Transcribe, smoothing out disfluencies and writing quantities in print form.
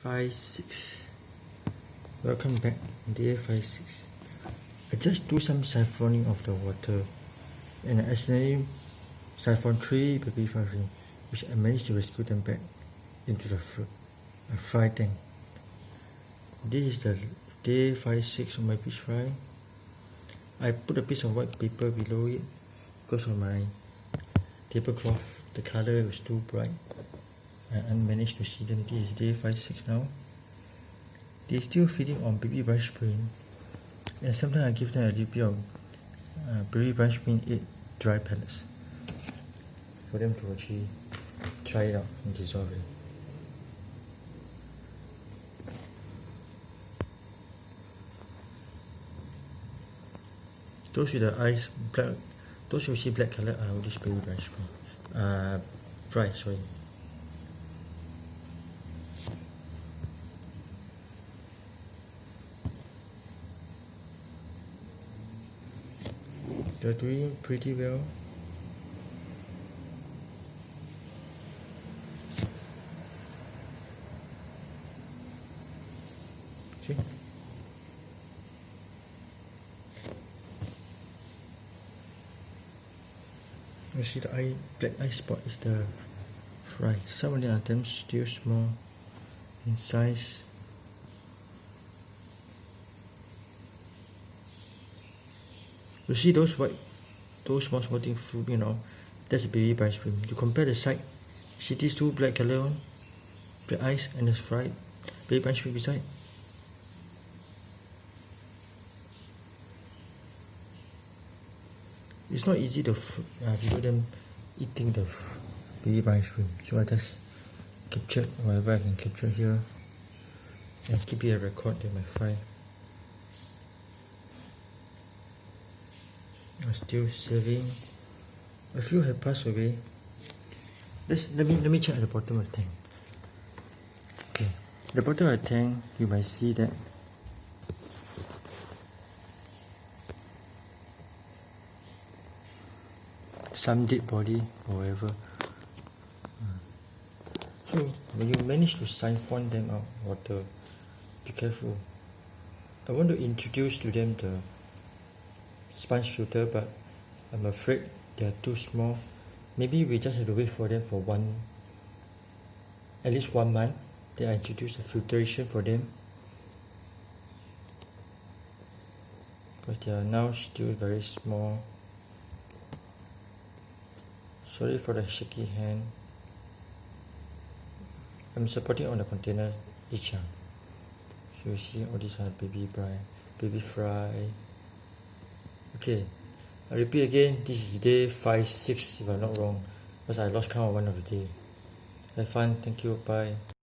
5-6. Welcome back. Day 5-6. I just do some siphoning of the water and I accidentally siphoned 3 baby fish, which I managed to rescue them back into the fry tank. This is the day 5-6 of my fish fry. I put a piece of white paper below it because of my tablecloth. The color was too bright. I managed to see them. This is day 5-6 now. They're still feeding on baby brush green, and sometimes I give them a little bit of baby brush green 8 dry pellets for them to actually try it out and dissolve it. Those with the eyes black, those you see black color are all this baby brush green. Fry, sorry. They're doing pretty well. Okay. You see the black eye spot is the fry. Some of them are damn still small in size. You see those small things fruit, that's a baby ice cream. You compare the side, see these two black color one, the ice and the fried baby ice cream beside. It's not easy to video them eating the baby ice cream, so I just capture whatever I can capture here and keep it a record in my file. I'm still saving. A few have passed away. Let me check at the bottom of the tank. Okay, the bottom of the tank, you might see that some dead body or whatever. So when you manage to siphon them out water, be careful. I want to introduce to them the sponge filter, but I'm afraid they are too small. Maybe we just have to wait for them for at least 1 month. Then I introduce the filtration for them, because they are now still very small. Sorry for the shaky hand. I'm supporting on the container each one. So you see all these are baby fry. Okay, I repeat again, this is day 5-6 if I'm not wrong, because I lost count of one of the day. Have fun, thank you, bye.